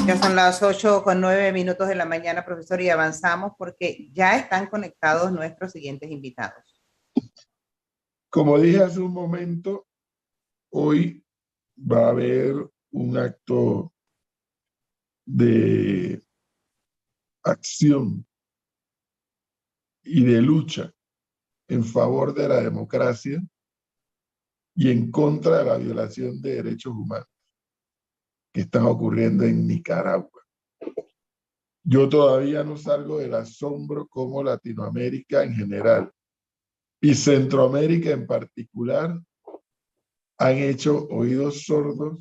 Ya son las 8:09 de la mañana, profesor, y avanzamos porque ya están conectados nuestros siguientes invitados. Como dije hace un momento, hoy va a haber un acto de acción y de lucha en favor de la democracia y en contra de la violación de derechos humanos que están ocurriendo en Nicaragua. Yo todavía no salgo del asombro como Latinoamérica en general y Centroamérica en particular han hecho oídos sordos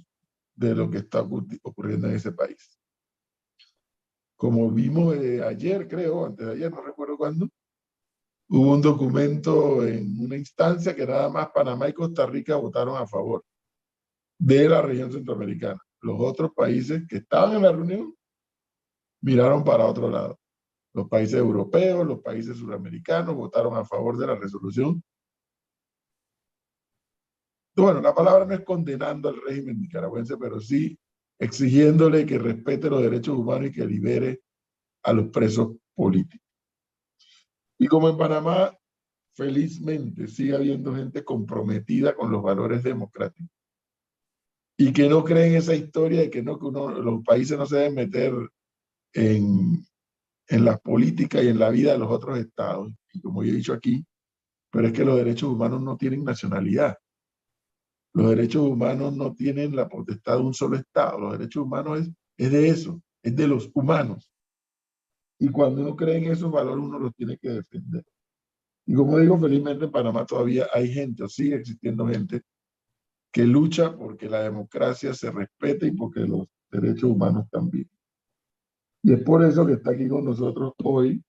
de lo que está ocurriendo en ese país. Como vimos ayer, creo, antes de ayer, no recuerdo cuándo, hubo un documento en una instancia que nada más Panamá y Costa Rica votaron a favor de la región centroamericana. Los otros países que estaban en la reunión miraron para otro lado. Los países europeos, los países suramericanos votaron a favor de la resolución. Bueno, la palabra no es condenando al régimen nicaragüense, pero sí exigiéndole que respete los derechos humanos y que libere a los presos políticos. Y como en Panamá, felizmente, sigue habiendo gente comprometida con los valores democráticos y que no creen esa historia de que los países no se deben meter en las políticas y en la vida de los otros estados. Y como yo he dicho aquí, pero es que los derechos humanos no tienen nacionalidad. Los derechos humanos no tienen la potestad de un solo estado. Los derechos humanos es de eso, es de los humanos. Y cuando uno cree en esos valores, uno los tiene que defender. Y como digo, felizmente en Panamá todavía hay gente, o sigue existiendo gente, que lucha porque la democracia se respete y porque los derechos humanos también. Y es por eso que está aquí con nosotros hoy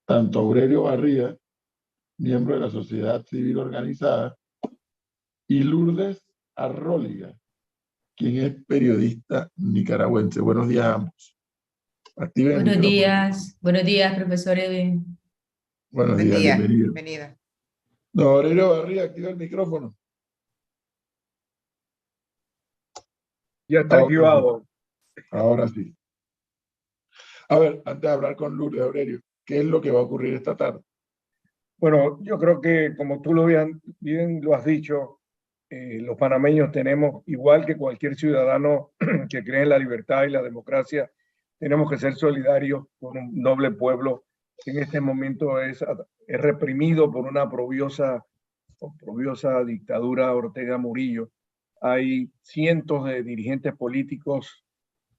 tanto Aurelio Barría, miembro de la sociedad civil organizada, y Lourdes Arróliga, quien es periodista nicaragüense. Buenos días a ambos. Activen el micrófono. Buenos días, profesor Edwin. Buenos Buen días, día, bienvenido. bienvenida. Don Aurelio Barría, activa el micrófono. Ya está activado. Ahora sí. A ver, antes de hablar con Lourdes, Aurelio, ¿qué es lo que va a ocurrir esta tarde? Bueno, yo creo que como tú bien lo has dicho, los panameños tenemos, igual que cualquier ciudadano que cree en la libertad y la democracia, tenemos que ser solidarios con un noble pueblo que en este momento es reprimido por una oprobiosa dictadura Ortega Murillo. Hay cientos de dirigentes políticos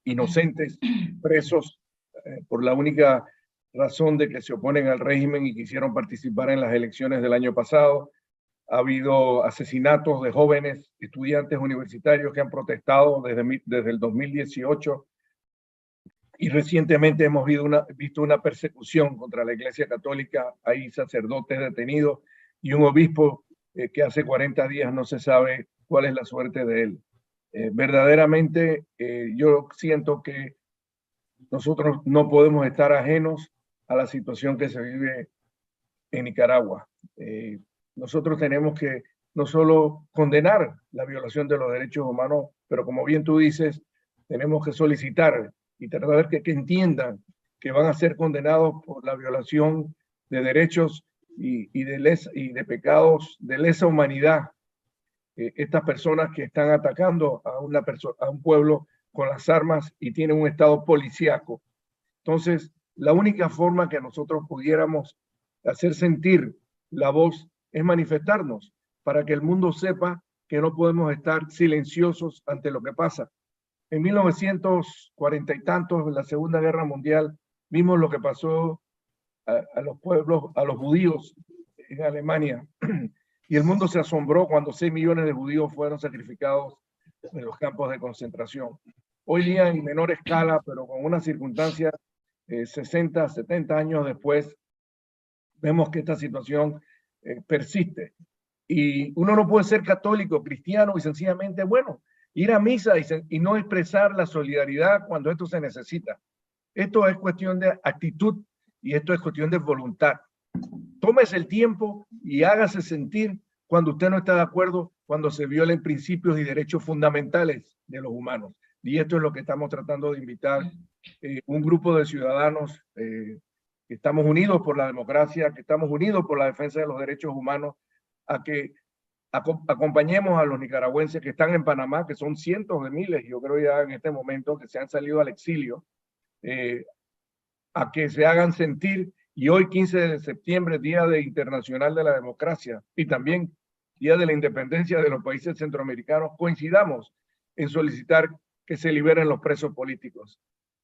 inocentes presos por la única razón de que se oponen al régimen y quisieron participar en las elecciones del año pasado. Ha habido asesinatos de jóvenes estudiantes universitarios que han protestado desde el 2018 y recientemente hemos visto una persecución contra la Iglesia Católica. Hay sacerdotes detenidos y un obispo que hace 40 días no se sabe cuál es la suerte de él. Verdaderamente yo siento que nosotros no podemos estar ajenos a la situación que se vive en Nicaragua. Nosotros tenemos que no solo condenar la violación de los derechos humanos, pero como bien tú dices, tenemos que solicitar y tratar que entiendan que van a ser condenados por la violación de derechos y de pecados de lesa humanidad. Estas personas que están atacando a un pueblo con las armas y tienen un estado policíaco. Entonces, la única forma que nosotros pudiéramos hacer sentir la voz es manifestarnos para que el mundo sepa que no podemos estar silenciosos ante lo que pasa. En 1940 y tantos, en la Segunda Guerra Mundial, vimos lo que pasó a los pueblos, a los judíos en Alemania. Y el mundo se asombró cuando 6 millones de judíos fueron sacrificados en los campos de concentración. Hoy día en menor escala, pero con una circunstancia 60, 70 años después, vemos que esta situación persiste. Y uno no puede ser católico, cristiano y sencillamente, bueno, ir a misa y no expresar la solidaridad cuando esto se necesita. Esto es cuestión de actitud y esto es cuestión de voluntad. Tómese el tiempo y hágase sentir cuando usted no está de acuerdo, cuando se violen principios y derechos fundamentales de los humanos. y esto es lo que estamos tratando de invitar, un grupo de ciudadanos que estamos unidos por la democracia, que estamos unidos por la defensa de los derechos humanos, a que acompañemos a los nicaragüenses que están en Panamá, que son cientos de miles, yo creo ya en este momento, que se han salido al exilio, a que se hagan sentir. Y hoy, 15 de septiembre, Día Internacional de la Democracia y también Día de la Independencia de los países centroamericanos, coincidamos en solicitar que se liberen los presos políticos.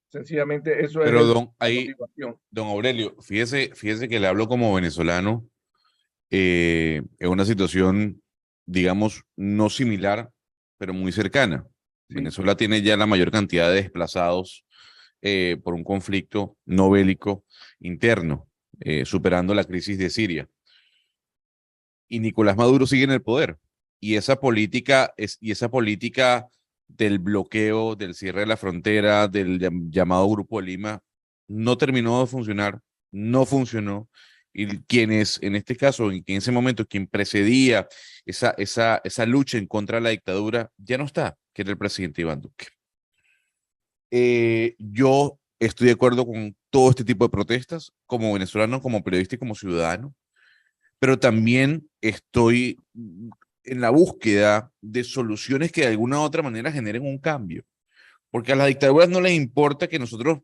Sencillamente eso Pero es don, la ahí, motivación. don Aurelio, fíjese que le hablo como venezolano, en una situación, digamos, no similar, pero muy cercana. Sí. Venezuela tiene ya la mayor cantidad de desplazados por un conflicto no bélico interno, superando la crisis de Siria. Y Nicolás Maduro sigue en el poder. Y esa política del bloqueo, del cierre de la frontera, del llamado Grupo de Lima, no terminó de funcionar, no funcionó. Y quienes, en este caso, en ese momento, quien precedía esa lucha en contra de la dictadura, ya no está, que era el presidente Iván Duque. Yo estoy de acuerdo con todo este tipo de protestas, como venezolano, como periodista y como ciudadano, pero también estoy en la búsqueda de soluciones que de alguna u otra manera generen un cambio, porque a las dictaduras no les importa que nosotros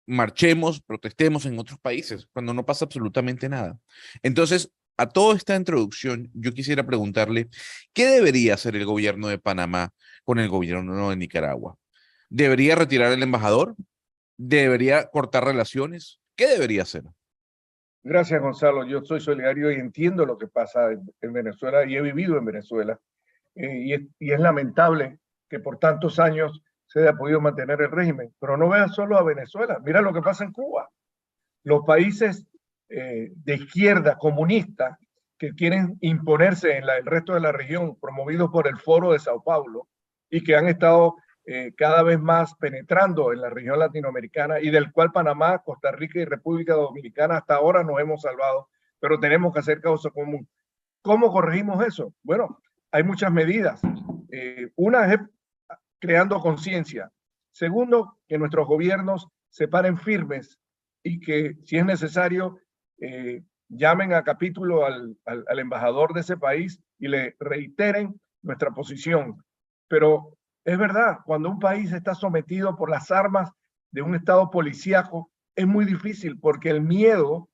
marchemos, protestemos en otros países, cuando no pasa absolutamente nada. Entonces, a toda esta introducción, yo quisiera preguntarle, ¿qué debería hacer el gobierno de Panamá con el gobierno de Nicaragua? ¿Debería retirar el embajador? ¿Debería cortar relaciones? ¿Qué debería hacer? Gracias, Gonzalo. Yo soy solidario y entiendo lo que pasa en Venezuela y he vivido en Venezuela. Y es lamentable que por tantos años se haya podido mantener el régimen. Pero no veas solo a Venezuela. Mira lo que pasa en Cuba. Los países de izquierda comunista que quieren imponerse en el resto de la región, promovidos por el Foro de Sao Paulo, y que han estado cada vez más penetrando en la región latinoamericana y del cual Panamá, Costa Rica y República Dominicana hasta ahora nos hemos salvado, pero tenemos que hacer causa común. ¿Cómo corregimos eso? Bueno, hay muchas medidas. Una es creando conciencia. Segundo, que nuestros gobiernos se paren firmes y que, si es necesario, llamen a capítulo al embajador de ese país y le reiteren nuestra posición. Pero es verdad, cuando un país está sometido por las armas de un estado policíaco, es muy difícil porque el miedo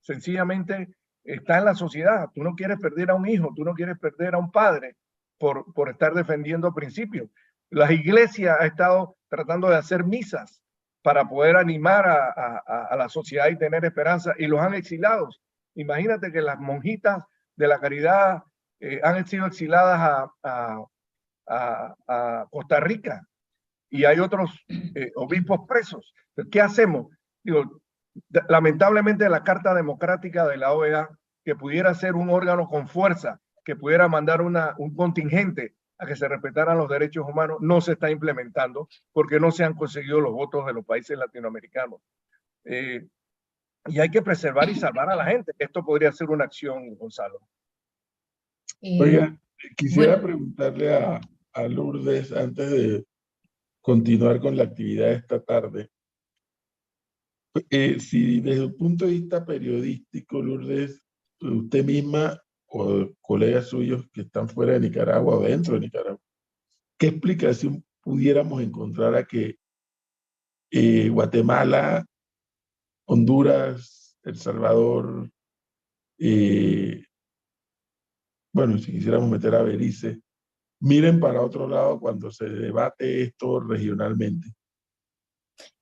sencillamente está en la sociedad. Tú no quieres perder a un hijo, tú no quieres perder a un padre por estar defendiendo principios. La iglesia ha estado tratando de hacer misas para poder animar a la sociedad y tener esperanza, y los han exilado. Imagínate que las monjitas de la caridad han sido exiladas a Costa Rica y hay otros obispos presos. ¿Qué hacemos? Digo, lamentablemente la Carta Democrática de la OEA, que pudiera ser un órgano con fuerza, que pudiera mandar un contingente a que se respetaran los derechos humanos, no se está implementando porque no se han conseguido los votos de los países latinoamericanos. Y hay que preservar y salvar a la gente. Esto podría ser una acción, Gonzalo. Oiga, quisiera bueno. preguntarle a Lourdes, antes de continuar con la actividad de esta tarde, si desde un punto de vista periodístico, Lourdes, usted misma o colegas suyos que están fuera de Nicaragua o dentro de Nicaragua, ¿qué explicación pudiéramos encontrar a que Guatemala, Honduras, El Salvador, bueno, si quisiéramos meter a Belice, miren para otro lado cuando se debate esto regionalmente?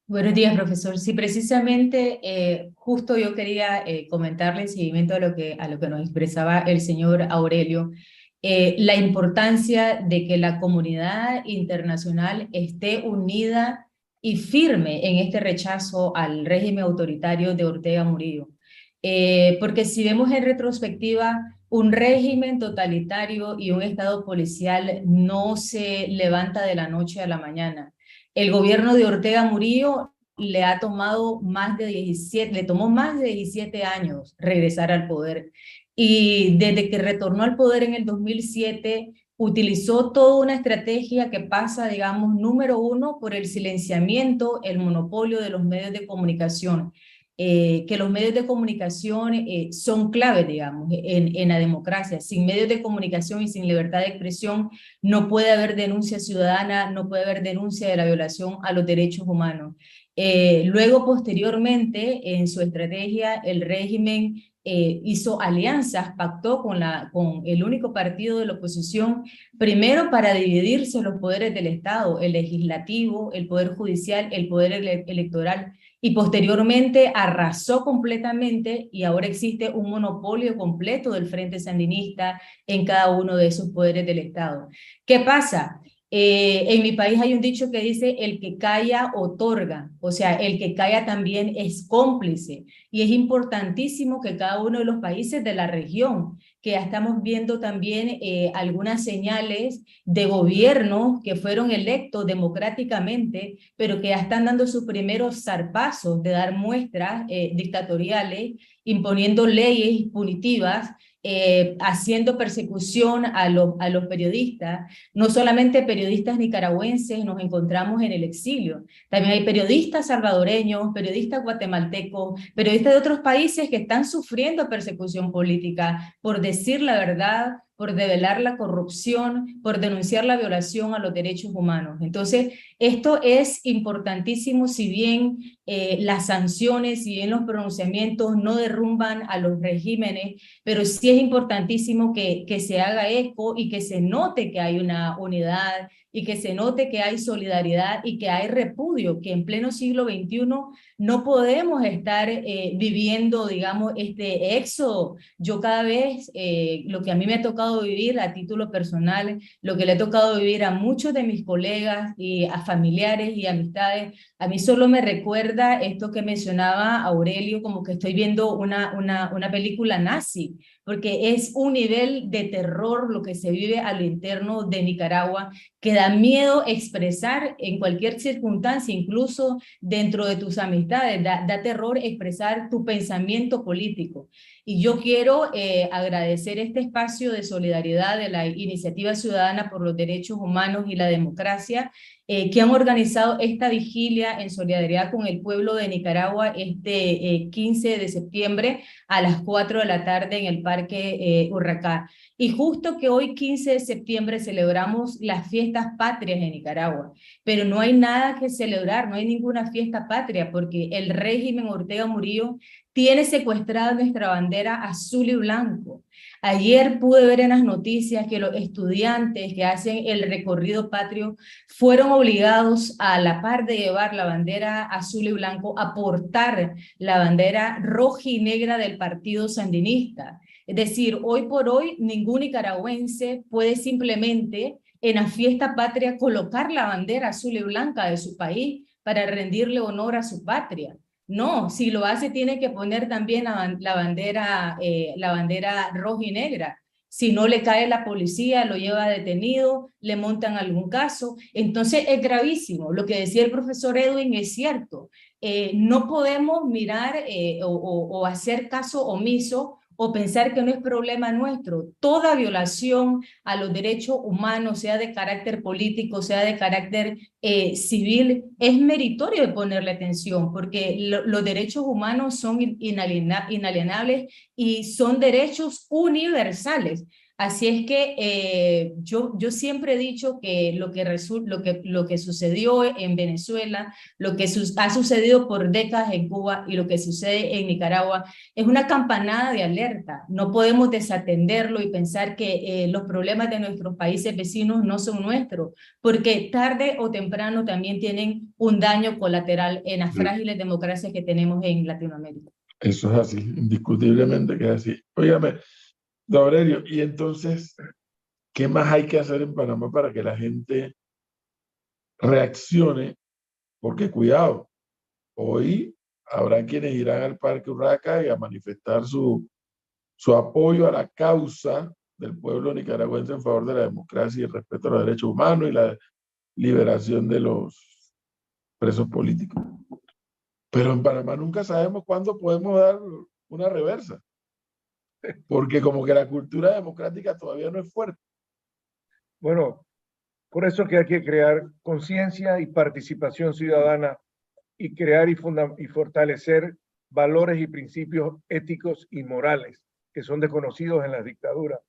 Buenos días, profesor. Sí, precisamente, justo yo quería comentarle en seguimiento a lo que nos expresaba el señor Aurelio, la importancia de que la comunidad internacional esté unida y firme en este rechazo al régimen autoritario de Ortega Murillo. Porque si vemos en retrospectiva, un régimen totalitario y un estado policial no se levanta de la noche a la mañana. El gobierno de Ortega Murillo le tomó más de 17 años regresar al poder. Y desde que retornó al poder en el 2007, utilizó toda una estrategia que pasa, digamos, número uno, por el silenciamiento, el monopolio de los medios de comunicación. Que los medios de comunicación son clave, digamos, en la democracia. Sin medios de comunicación y sin libertad de expresión no puede haber denuncia ciudadana, no puede haber denuncia de la violación a los derechos humanos. Luego, posteriormente, en su estrategia, el régimen hizo alianzas, pactó con el único partido de la oposición, primero para dividirse los poderes del Estado, el legislativo, el poder judicial, el poder electoral, y posteriormente arrasó completamente y ahora existe un monopolio completo del Frente Sandinista en cada uno de esos poderes del Estado. ¿Qué pasa? En mi país hay un dicho que dice, el que calla otorga, o sea, el que calla también es cómplice. Y es importantísimo que cada uno de los países de la región, que ya estamos viendo también algunas señales de gobiernos que fueron electos democráticamente, pero que ya están dando sus primeros zarpazos de dar muestras dictatoriales, imponiendo leyes punitivas, haciendo persecución a los periodistas. No solamente periodistas nicaragüenses nos encontramos en el exilio, también hay periodistas salvadoreños, periodistas guatemaltecos, periodistas de otros países que están sufriendo persecución política por decir la verdad, por develar la corrupción, por denunciar la violación a los derechos humanos. Entonces, esto es importantísimo, si bien las sanciones, si bien los pronunciamientos no derrumban a los regímenes, pero sí es importantísimo que se haga eco y que se note que hay una unidad y que se note que hay solidaridad y que hay repudio, que en pleno siglo XXI no podemos estar viviendo, digamos, este éxodo. Yo cada vez, lo que a mí me ha tocado vivir a título personal, lo que le ha tocado vivir a muchos de mis colegas y a familiares y amistades, a mí solo me recuerda esto que mencionaba Aurelio, como que estoy viendo una película nazi, porque es un nivel de terror lo que se vive a lo interno de Nicaragua, que da miedo expresar en cualquier circunstancia, incluso dentro de tus amistades, da terror expresar tu pensamiento político. Y yo quiero agradecer este espacio de solidaridad de la Iniciativa Ciudadana por los Derechos Humanos y la Democracia, que han organizado esta vigilia en solidaridad con el pueblo de Nicaragua este 15 de septiembre a las 4 de la tarde en el Parque Urracá. Y justo que hoy, 15 de septiembre, celebramos las fiestas patrias en Nicaragua, pero no hay nada que celebrar, no hay ninguna fiesta patria, porque el régimen Ortega Murillo tiene secuestrada nuestra bandera azul y blanco. Ayer pude ver en las noticias que los estudiantes que hacen el recorrido patrio fueron obligados, a la par de llevar la bandera azul y blanco, a portar la bandera roja y negra del Partido Sandinista. Es decir, hoy por hoy ningún nicaragüense puede simplemente en la fiesta patria colocar la bandera azul y blanca de su país para rendirle honor a su patria. No, si lo hace tiene que poner también la bandera roja y negra. Si no, le cae la policía, lo lleva detenido, le montan algún caso. Entonces es gravísimo. Lo que decía el profesor Edwin es cierto. No podemos mirar o hacer caso omiso o pensar que no es problema nuestro. Toda violación a los derechos humanos, sea de carácter político, sea de carácter civil, es meritorio de ponerle atención, porque los derechos humanos son inalienables y son derechos universales. Así es que yo siempre he dicho que lo que sucedió en Venezuela, lo que ha sucedido por décadas en Cuba y lo que sucede en Nicaragua es una campanada de alerta. No podemos desatenderlo y pensar que los problemas de nuestros países vecinos no son nuestros, porque tarde o temprano también tienen un daño colateral en las frágiles democracias que tenemos en Latinoamérica. Eso es así, indiscutiblemente que es así. Óigame, don Aurelio, y entonces, ¿qué más hay que hacer en Panamá para que la gente reaccione? Porque cuidado, hoy habrá quienes irán al Parque Urraca y a manifestar su apoyo a la causa del pueblo nicaragüense en favor de la democracia y el respeto a los derechos humanos y la liberación de los presos políticos. Pero en Panamá nunca sabemos cuándo podemos dar una reversa, porque como que la cultura democrática todavía no es fuerte. Bueno, por eso que hay que crear conciencia y participación ciudadana y crear y fortalecer valores y principios éticos y morales que son desconocidos en las dictaduras.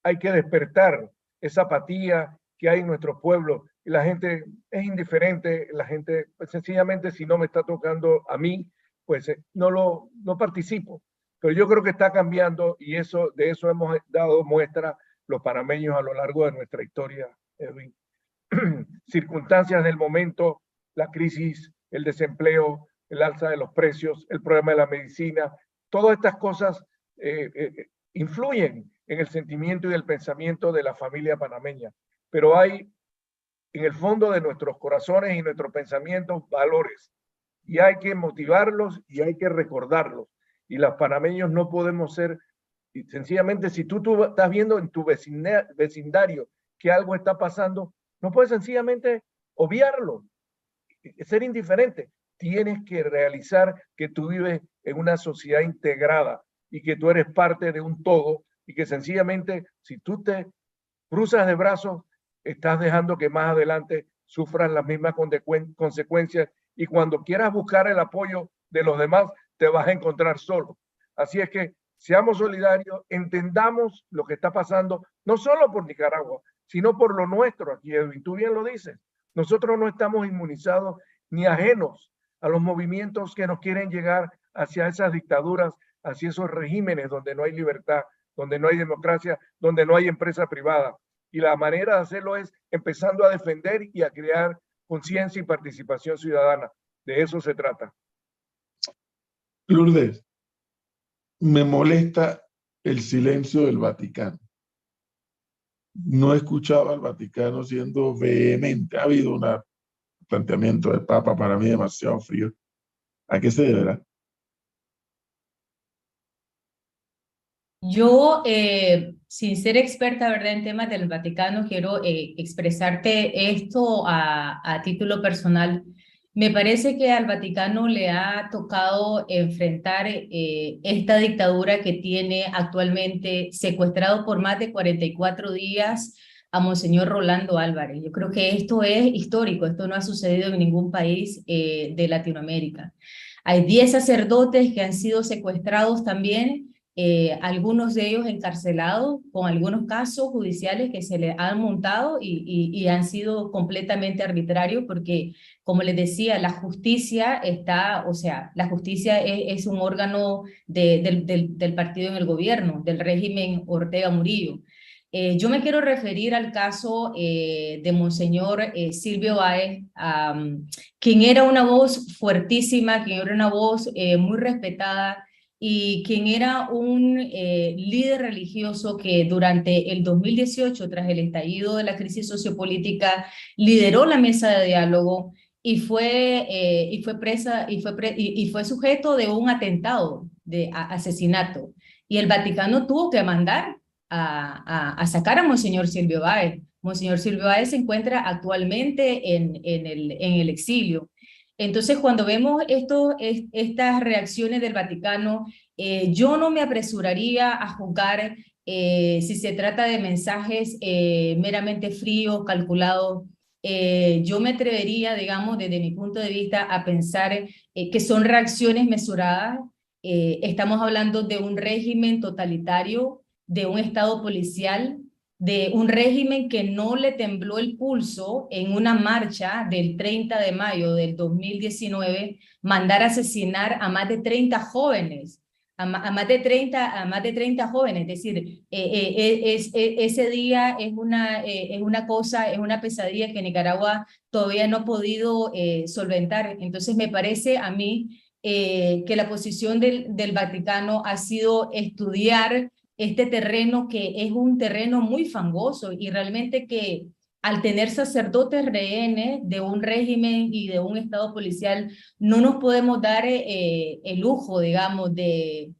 Hay que despertar esa apatía que hay en nuestro pueblo y la gente es indiferente, la gente pues, sencillamente si no me está tocando a mí, pues no participo. Pero yo creo que está cambiando y de eso hemos dado muestra los panameños a lo largo de nuestra historia, Edwin. Circunstancias del momento, la crisis, el desempleo, el alza de los precios, el problema de la medicina, todas estas cosas influyen en el sentimiento y el pensamiento de la familia panameña. Pero hay en el fondo de nuestros corazones y nuestros pensamientos valores y hay que motivarlos y hay que recordarlos. Y los panameños no podemos ser, sencillamente, si tú estás viendo en tu vecindario que algo está pasando, no puedes sencillamente obviarlo, ser indiferente. Tienes que realizar que tú vives en una sociedad integrada y que tú eres parte de un todo y que sencillamente si tú te cruzas de brazos, estás dejando que más adelante sufran las mismas consecuencias y cuando quieras buscar el apoyo de los demás, te vas a encontrar solo. Así es que seamos solidarios, entendamos lo que está pasando, no solo por Nicaragua, sino por lo nuestro aquí, Edwin. Tú bien lo dices. Nosotros no estamos inmunizados ni ajenos a los movimientos que nos quieren llegar hacia esas dictaduras, hacia esos regímenes donde no hay libertad, donde no hay democracia, donde no hay empresa privada. Y la manera de hacerlo es empezando a defender y a crear conciencia y participación ciudadana. De eso se trata. Lourdes, me molesta el silencio del Vaticano. No he escuchado al Vaticano siendo vehemente. Ha habido un planteamiento del Papa para mí demasiado frío. ¿A qué se deberá? Yo, sin ser experta, ¿verdad?, en temas del Vaticano, quiero expresarte esto a título personal. Me parece que al Vaticano le ha tocado enfrentar esta dictadura que tiene actualmente secuestrado por más de 44 días a Monseñor Rolando Álvarez. Yo creo que esto es histórico, esto no ha sucedido en ningún país de Latinoamérica. Hay 10 sacerdotes que han sido secuestrados también. Algunos de ellos encarcelados con algunos casos judiciales que se les han montado y han sido completamente arbitrarios porque, como les decía, la justicia está, o sea, la justicia es un órgano del partido en el gobierno, del régimen Ortega Murillo. Yo me quiero referir al caso de Monseñor Silvio Báez, quien era una voz fuertísima, quien era una voz muy respetada, y quien era un líder religioso que durante el 2018, tras el estallido de la crisis sociopolítica, lideró la mesa de diálogo y fue sujeto de un atentado, de asesinato. Y el Vaticano tuvo que mandar a sacar a Monseñor Silvio Báez. Monseñor Silvio Báez se encuentra actualmente en el exilio. Entonces, cuando vemos estas reacciones del Vaticano, yo no me apresuraría a juzgar si se trata de mensajes meramente fríos, calculados. Yo me atrevería, digamos, desde mi punto de vista, a pensar que son reacciones mesuradas. Estamos hablando de un régimen totalitario, de un estado policial, de un régimen que no le tembló el pulso en una marcha del 30 de mayo del 2019, mandar a asesinar a más de 30 jóvenes, a más de 30 jóvenes, es decir, ese día es una pesadilla que Nicaragua todavía no ha podido solventar. Entonces me parece a mí que la posición del Vaticano ha sido estudiar este terreno, que es un terreno muy fangoso y realmente que al tener sacerdotes rehenes de un régimen y de un estado policial, no nos podemos dar el lujo, digamos, de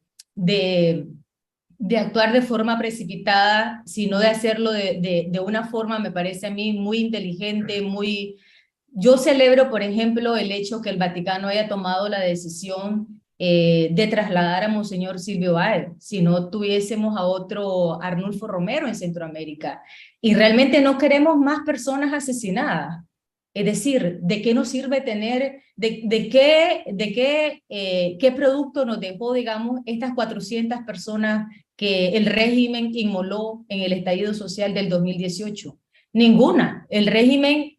actuar de forma precipitada, sino de hacerlo de una forma, me parece a mí, muy inteligente, muy... Yo celebro, por ejemplo, el hecho que el Vaticano haya tomado la decisión de trasladar a Monseñor Silvio Báez, si no tuviésemos a otro Arnulfo Romero en Centroamérica. Y realmente no queremos más personas asesinadas. Es decir, ¿de qué nos sirve tener, qué producto nos dejó, digamos, estas 400 personas que el régimen inmoló en el estallido social del 2018? Ninguna. El régimen,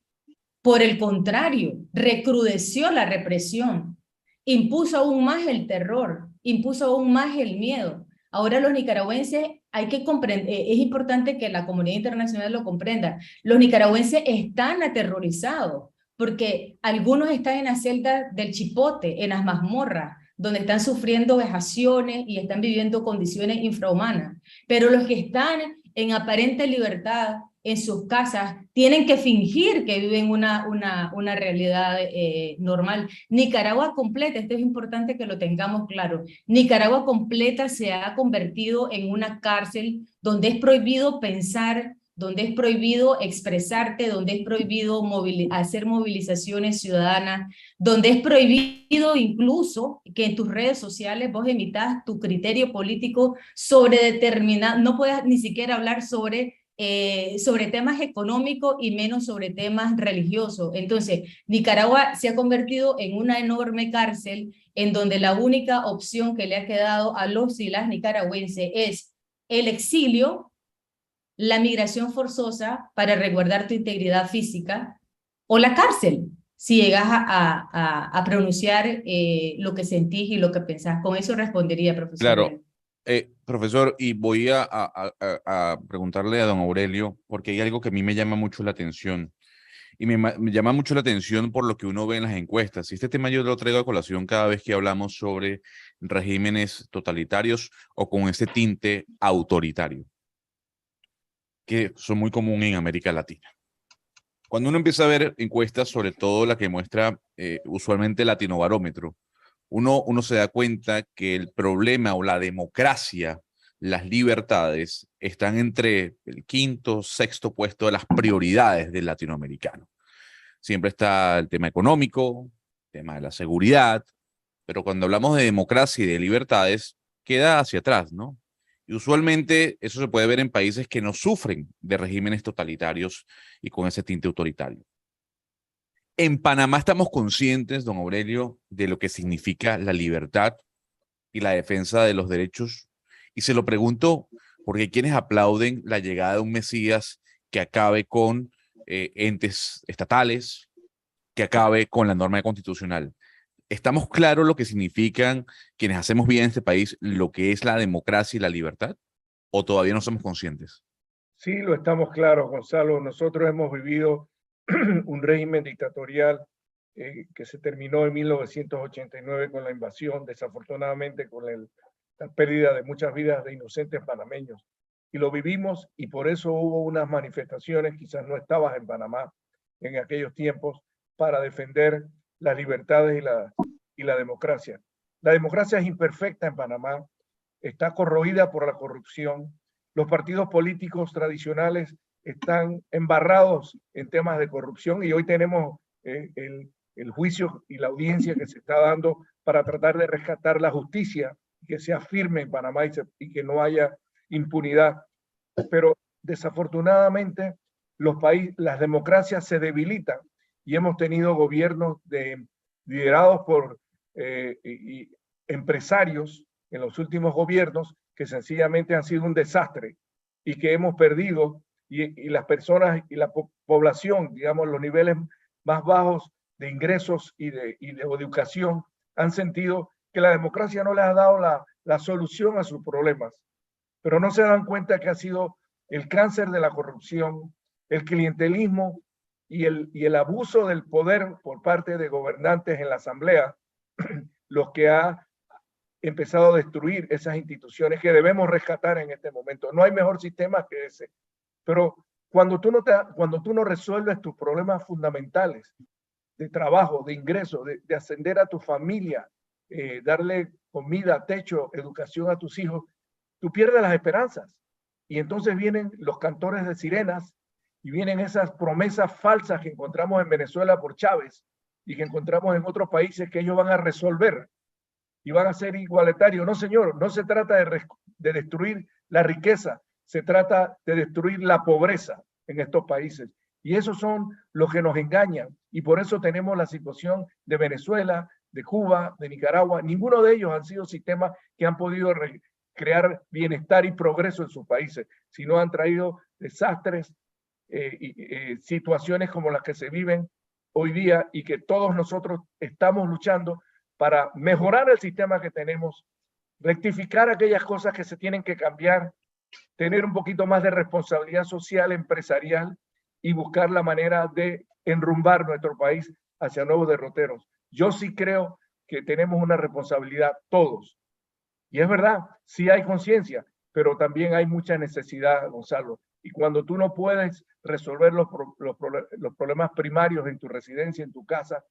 por el contrario, recrudeció la represión, impuso aún más el terror, impuso aún más el miedo. Ahora los nicaragüenses, hay que comprender, es importante que la comunidad internacional lo comprenda, los nicaragüenses están aterrorizados porque algunos están en las celdas del Chipote, en las mazmorras, donde están sufriendo vejaciones y están viviendo condiciones infrahumanas. Pero los que están en aparente libertad en sus casas tienen que fingir que viven una realidad normal. Nicaragua completa, esto es importante que lo tengamos claro, Nicaragua completa se ha convertido en una cárcel donde es prohibido pensar, donde es prohibido expresarte, donde es prohibido hacer movilizaciones ciudadanas, donde es prohibido incluso que en tus redes sociales vos emitas tu criterio político sobre determinado, no puedes ni siquiera hablar sobre temas económicos y menos sobre temas religiosos. Entonces, Nicaragua se ha convertido en una enorme cárcel en donde la única opción que le ha quedado a los y las nicaragüenses es el exilio, la migración forzosa para resguardar tu integridad física, o la cárcel, si llegas a pronunciar lo que sentís y lo que pensás. Con eso respondería, profesor. Claro. Profesor, y voy a preguntarle a don Aurelio, porque hay algo que a mí me llama mucho la atención, y me llama mucho la atención por lo que uno ve en las encuestas. Y este tema yo lo traigo a colación cada vez que hablamos sobre regímenes totalitarios o con ese tinte autoritario, que son muy comunes en América Latina. Cuando uno empieza a ver encuestas, sobre todo la que muestra usualmente Latinobarómetro, uno se da cuenta que el problema o la democracia, las libertades, están entre el quinto, sexto puesto de las prioridades del latinoamericano. Siempre está el tema económico, el tema de la seguridad, pero cuando hablamos de democracia y de libertades, queda hacia atrás, ¿no? Y usualmente eso se puede ver en países que no sufren de regímenes totalitarios y con ese tinte autoritario. En Panamá estamos conscientes, don Aurelio, de lo que significa la libertad y la defensa de los derechos. Y se lo pregunto porque hay quienes aplauden la llegada de un Mesías que acabe con entes estatales, que acabe con la norma constitucional. ¿Estamos claros lo que significan quienes hacemos bien en este país, lo que es la democracia y la libertad? ¿O todavía no somos conscientes? Sí, lo estamos claros, Gonzalo. Nosotros hemos vivido un régimen dictatorial que se terminó en 1989 con la invasión, desafortunadamente con la pérdida de muchas vidas de inocentes panameños. Y lo vivimos y por eso hubo unas manifestaciones, quizás no estabas en Panamá en aquellos tiempos, para defender las libertades y la democracia. La democracia es imperfecta en Panamá, está corroída por la corrupción. Los partidos políticos tradicionales están embarrados en temas de corrupción y hoy tenemos el juicio y la audiencia que se está dando para tratar de rescatar la justicia, que sea firme en Panamá y que no haya impunidad. Pero desafortunadamente las democracias se debilitan y hemos tenido gobiernos liderados por empresarios en los últimos gobiernos que sencillamente han sido un desastre y que hemos perdido y las personas y la población, digamos, los niveles más bajos de ingresos y de educación han sentido que la democracia no les ha dado la solución a sus problemas, pero no se dan cuenta que ha sido el cáncer de la corrupción, el clientelismo y el abuso del poder por parte de gobernantes en la asamblea, los que ha empezado a destruir esas instituciones que debemos rescatar en este momento. No hay mejor sistema que ese. Pero cuando tú no resuelves tus problemas fundamentales de trabajo, de ingreso, de ascender a tu familia, darle comida, techo, educación a tus hijos, tú pierdes las esperanzas. Y entonces vienen los cantores de sirenas y vienen esas promesas falsas que encontramos en Venezuela por Chávez y que encontramos en otros países que ellos van a resolver. y van a ser igualitarios. No, señor, no se trata de destruir la riqueza, se trata de destruir la pobreza en estos países. Y esos son los que nos engañan. Y por eso tenemos la situación de Venezuela, de Cuba, de Nicaragua. Ninguno de ellos han sido sistemas que han podido crear bienestar y progreso en sus países, sino han traído desastres y situaciones como las que se viven hoy día y que todos nosotros estamos luchando para mejorar el sistema que tenemos, rectificar aquellas cosas que se tienen que cambiar, tener un poquito más de responsabilidad social, empresarial y buscar la manera de enrumbar nuestro país hacia nuevos derroteros. Yo sí creo que tenemos una responsabilidad todos. Y es verdad, sí hay conciencia, pero también hay mucha necesidad, Gonzalo. Y cuando tú no puedes resolver los problemas primarios en tu residencia, en tu casa,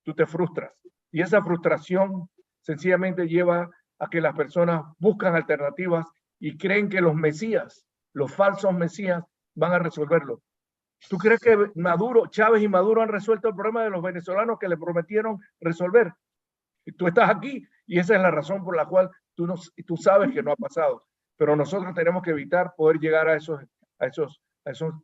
tú te frustras. Y esa frustración sencillamente lleva a que las personas buscan alternativas y creen que los mesías, los falsos mesías, van a resolverlo. ¿Tú crees que Chávez y Maduro han resuelto el problema de los venezolanos que le prometieron resolver? Tú estás aquí y esa es la razón por la cual tú sabes que no ha pasado. Pero nosotros tenemos que evitar poder llegar a esos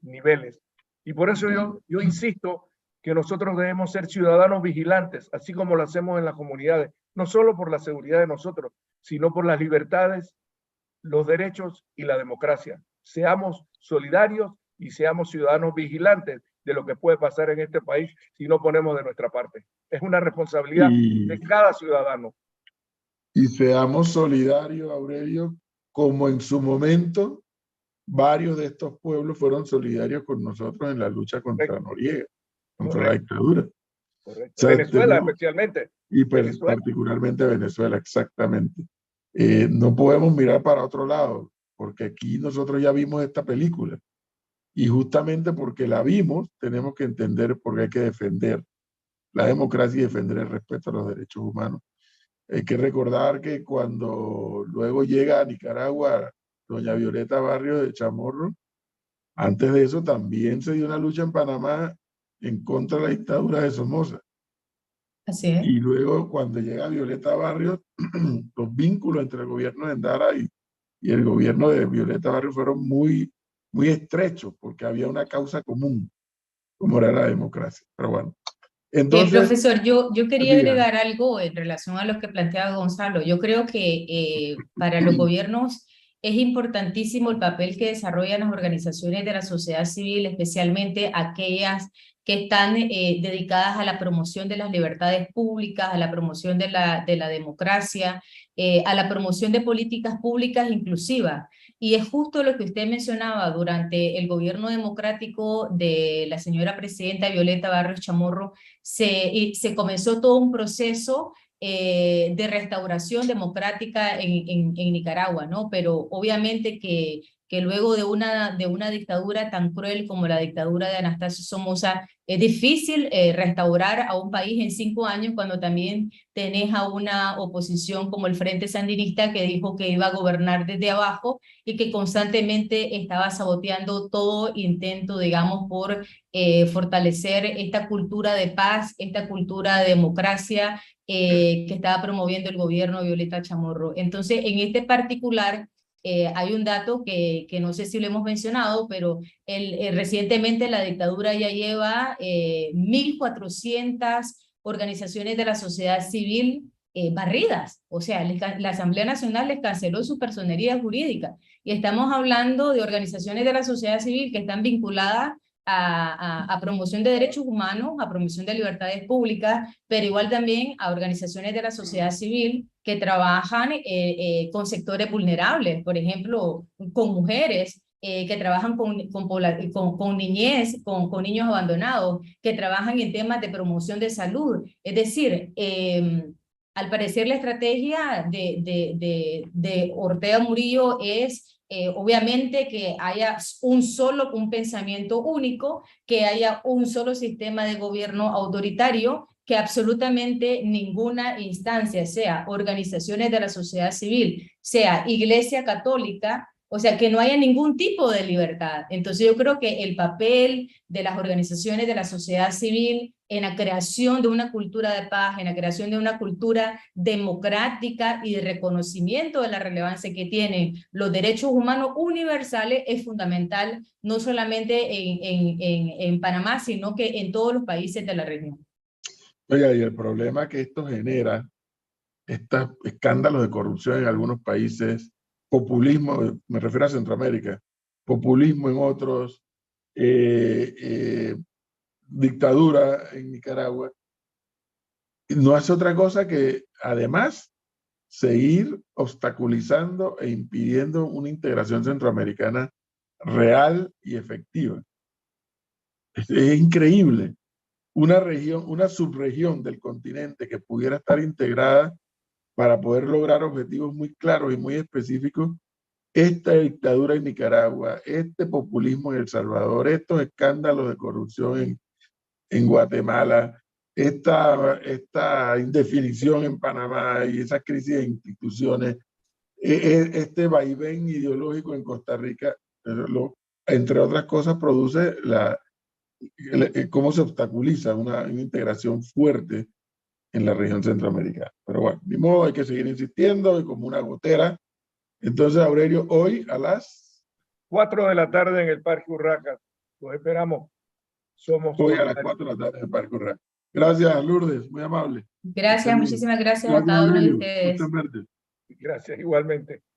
niveles. Y por eso yo insisto que nosotros debemos ser ciudadanos vigilantes, así como lo hacemos en las comunidades, no solo por la seguridad de nosotros, sino por las libertades, los derechos y la democracia. Seamos solidarios y seamos ciudadanos vigilantes de lo que puede pasar en este país si no ponemos de nuestra parte. Es una responsabilidad de cada ciudadano. Y seamos solidarios, Aurelio, como en su momento varios de estos pueblos fueron solidarios con nosotros en la lucha contra Noriega, contra la dictadura. Correcto. O sea, Venezuela especialmente. Y particularmente Venezuela, exactamente. No podemos mirar para otro lado, porque aquí nosotros ya vimos esta película. Y justamente porque la vimos, tenemos que entender por qué hay que defender la democracia y defender el respeto a los derechos humanos. Hay que recordar que cuando luego llega a Nicaragua doña Violeta Barrios de Chamorro, antes de eso también se dio una lucha en Panamá en contra de la dictadura de Somoza. Así es. Y luego cuando llega Violeta Barrios, los vínculos entre el gobierno de Endara y el gobierno de Violeta Barrios fueron muy estrechos porque había una causa común, como era la democracia. Pero bueno. Entonces, profesor, yo quería agregar algo en relación a lo que planteaba Gonzalo. Yo creo que para los gobiernos es importantísimo el papel que desarrollan las organizaciones de la sociedad civil, especialmente aquellas que están dedicadas a la promoción de las libertades públicas, a la promoción de la democracia, a la promoción de políticas públicas inclusivas. Y es justo lo que usted mencionaba durante el gobierno democrático de la señora presidenta Violeta Barrios Chamorro, se comenzó todo un proceso de restauración democrática en Nicaragua, ¿no? Pero obviamente que luego de una dictadura tan cruel como la dictadura de Anastasio Somoza, es difícil restaurar a un país en 5 años cuando también tenés a una oposición como el Frente Sandinista que dijo que iba a gobernar desde abajo y que constantemente estaba saboteando todo intento, digamos, por fortalecer esta cultura de paz, esta cultura de democracia que estaba promoviendo el gobierno de Violeta Chamorro. Entonces, en este particular, hay un dato que no sé si lo hemos mencionado, pero recientemente la dictadura ya lleva 1.400 organizaciones de la sociedad civil barridas. O sea, la Asamblea Nacional les canceló su personería jurídica. Y estamos hablando de organizaciones de la sociedad civil que están vinculadas a promoción de derechos humanos, a promoción de libertades públicas, pero igual también a organizaciones de la sociedad civil que trabajan con sectores vulnerables, por ejemplo, con mujeres, que trabajan con niñez, con niños abandonados, que trabajan en temas de promoción de salud. Es decir, al parecer la estrategia de Ortega Murillo es obviamente que haya un pensamiento único, que haya un solo sistema de gobierno autoritario, que absolutamente ninguna instancia, sea organizaciones de la sociedad civil, sea Iglesia Católica, O sea, que no haya ningún tipo de libertad. Entonces yo creo que el papel de las organizaciones de la sociedad civil en la creación de una cultura de paz, en la creación de una cultura democrática y de reconocimiento de la relevancia que tienen los derechos humanos universales es fundamental, no solamente en Panamá, sino que en todos los países de la región. Oiga, y el problema que esto genera, estos escándalos de corrupción en algunos países, populismo, me refiero a Centroamérica, populismo en otros, dictadura en Nicaragua, no hace otra cosa que además seguir obstaculizando e impidiendo una integración centroamericana real y efectiva. Es increíble. Una región, una subregión del continente que pudiera estar integrada para poder lograr objetivos muy claros y muy específicos, esta dictadura en Nicaragua, este populismo en El Salvador, estos escándalos de corrupción en Guatemala, esta indefinición en Panamá y esa crisis de instituciones, este vaivén ideológico en Costa Rica, entre otras cosas, produce cómo se obstaculiza una integración fuerte en la región centroamericana. Pero bueno, ni modo, hay que seguir insistiendo y como una gotera. Entonces, Aurelio, hoy a las 4 de la tarde en el Parque Urraca. Los esperamos. Somos hoy a las solidarios. 4 de la tarde en el Parque Urraca. Gracias, Lourdes, muy amable. Gracias, muchísimas gracias a Gracias, cada uno de Aurelio. ustedes. Gusto en verte. Gracias igualmente.